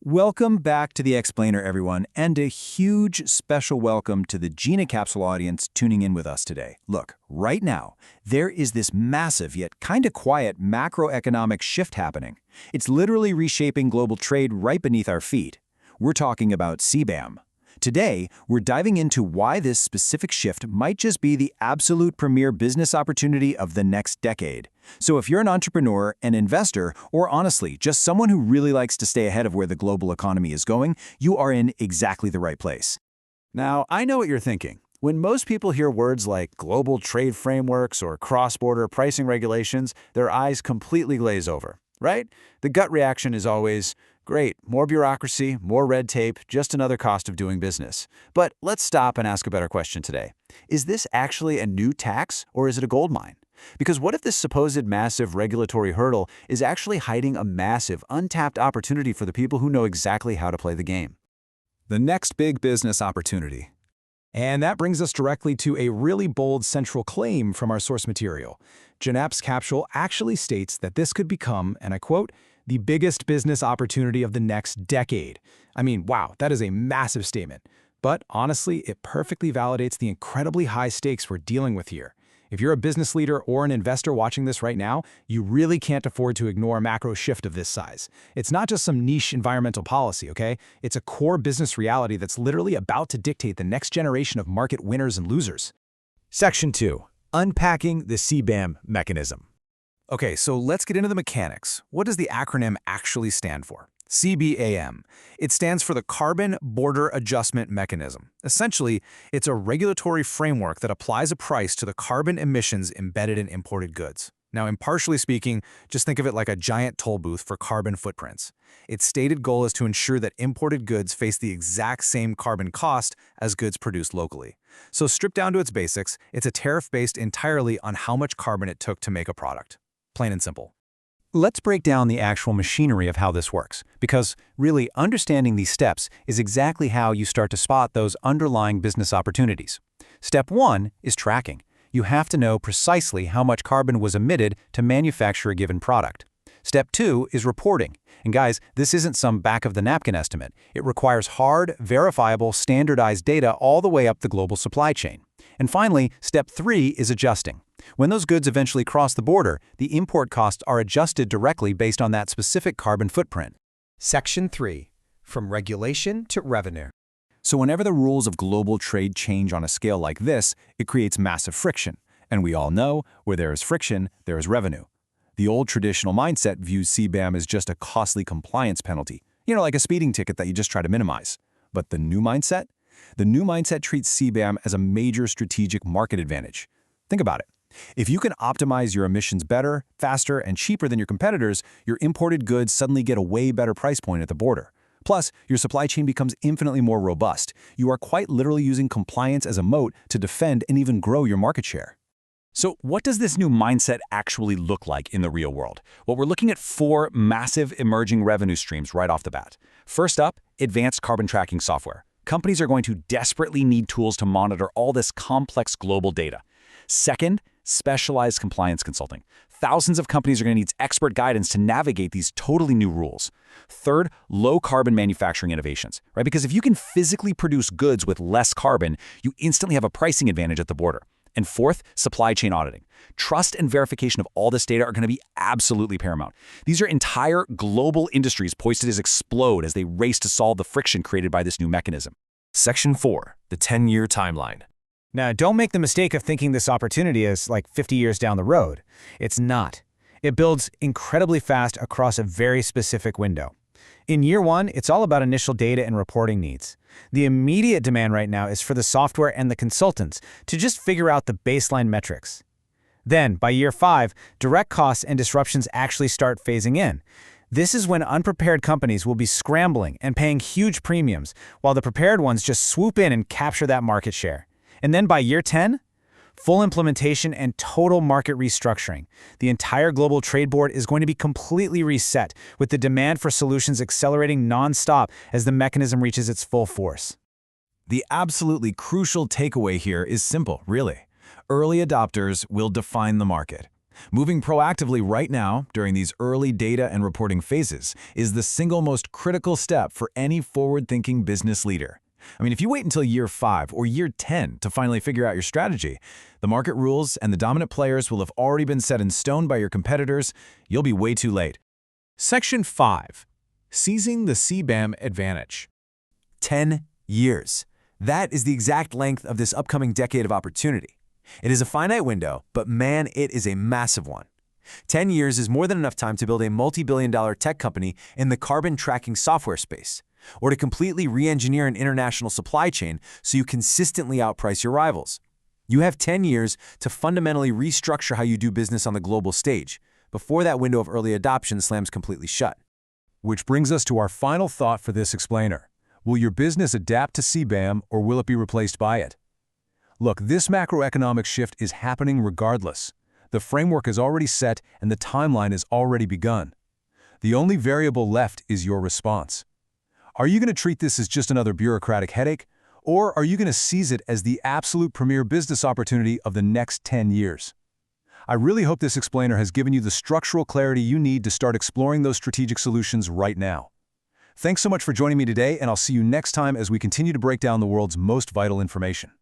Welcome back to The Explainer, everyone, and a huge special welcome to the GeneCapsule audience tuning in with us today. Look, right now, there is this massive yet kinda quiet macroeconomic shift happening. It's literally reshaping global trade right beneath our feet. We're talking about CBAM. Today, we're diving into why this specific shift might just be the absolute premier business opportunity of the next decade. So if you're an entrepreneur, an investor, or honestly, just someone who really likes to stay ahead of where the global economy is going, you are in exactly the right place. Now, I know what you're thinking. When most people hear words like global trade frameworks or cross-border pricing regulations, their eyes completely glaze over, right? The gut reaction is always, great, more bureaucracy, more red tape, just another cost of doing business. But let's stop and ask a better question today. Is this actually a new tax, or is it a goldmine? Because what if this supposed massive regulatory hurdle is actually hiding a massive, untapped opportunity for the people who know exactly how to play the game? The next big business opportunity. And that brings us directly to a really bold central claim from our source material. GeneCapsule actually states that this could become, and I quote, the biggest business opportunity of the next decade. I mean, wow, that is a massive statement. But honestly, it perfectly validates the incredibly high stakes we're dealing with here. If you're a business leader or an investor watching this right now, you really can't afford to ignore a macro shift of this size. It's not just some niche environmental policy, okay? It's a core business reality that's literally about to dictate the next generation of market winners and losers. Section 2. Unpacking the CBAM mechanism. Okay, so let's get into the mechanics. What does the acronym actually stand for? CBAM. It stands for the Carbon Border Adjustment Mechanism. Essentially, it's a regulatory framework that applies a price to the carbon emissions embedded in imported goods. Now, impartially speaking, just think of it like a giant toll booth for carbon footprints. Its stated goal is to ensure that imported goods face the exact same carbon cost as goods produced locally. So stripped down to its basics, it's a tariff based entirely on how much carbon it took to make a product. Plain and simple. Let's break down the actual machinery of how this works, because really understanding these steps is exactly how you start to spot those underlying business opportunities. Step 1 is tracking. You have to know precisely how much carbon was emitted to manufacture a given product. Step 2 is reporting. And guys, this isn't some back-of-the-napkin estimate. It requires hard, verifiable, standardized data all the way up the global supply chain. And finally, step 3 is adjusting. When those goods eventually cross the border, the import costs are adjusted directly based on that specific carbon footprint. Section 3. From regulation to revenue. So whenever the rules of global trade change on a scale like this, it creates massive friction. And we all know, where there is friction, there is revenue. The old traditional mindset views CBAM as just a costly compliance penalty, like a speeding ticket that you just try to minimize. But the new mindset? The new mindset treats CBAM as a major strategic market advantage. Think about it. If you can optimize your emissions better, faster, and cheaper than your competitors, your imported goods suddenly get a way better price point at the border. Plus, your supply chain becomes infinitely more robust. You are quite literally using compliance as a moat to defend and even grow your market share. So what does this new mindset actually look like in the real world? Well, we're looking at 4 massive emerging revenue streams right off the bat. First up, advanced carbon tracking software. Companies are going to desperately need tools to monitor all this complex global data. Second, specialized compliance consulting. Thousands of companies are going to need expert guidance to navigate these totally new rules. Third, low carbon manufacturing innovations, right? Because if you can physically produce goods with less carbon, you instantly have a pricing advantage at the border. And fourth, supply chain auditing. Trust and verification of all this data are going to be absolutely paramount. These are entire global industries poised to just explode as they race to solve the friction created by this new mechanism. Section 4. The 10-year timeline. Now, don't make the mistake of thinking this opportunity is like 50 years down the road. It's not. It builds incredibly fast across a very specific window. In year 1, it's all about initial data and reporting needs. The immediate demand right now is for the software and the consultants to just figure out the baseline metrics. Then, by year 5, direct costs and disruptions actually start phasing in. This is when unprepared companies will be scrambling and paying huge premiums, while the prepared ones just swoop in and capture that market share. And then by year 10, full implementation and total market restructuring. The entire global trade board is going to be completely reset, with the demand for solutions accelerating non-stop as the mechanism reaches its full force. The absolutely crucial takeaway here is simple, really. Early adopters will define the market. Moving proactively right now, during these early data and reporting phases, is the single most critical step for any forward-thinking business leader. I mean, if you wait until year 5 or year 10 to finally figure out your strategy, the market rules and the dominant players will have already been set in stone by your competitors. You'll be way too late. Section 5. Seizing the CBAM advantage. 10 years. That is the exact length of this upcoming decade of opportunity. It is a finite window, but man, it is a massive one. 10 years is more than enough time to build a multi-billion-dollar tech company in the carbon tracking software space, or to completely re-engineer an international supply chain so you consistently outprice your rivals. You have 10 years to fundamentally restructure how you do business on the global stage, before that window of early adoption slams completely shut. Which brings us to our final thought for this explainer. Will your business adapt to CBAM, or will it be replaced by it? Look, this macroeconomic shift is happening regardless. The framework is already set and the timeline has already begun. The only variable left is your response. Are you going to treat this as just another bureaucratic headache, or are you going to seize it as the absolute premier business opportunity of the next 10 years? I really hope this explainer has given you the structural clarity you need to start exploring those strategic solutions right now. Thanks so much for joining me today, and I'll see you next time as we continue to break down the world's most vital information.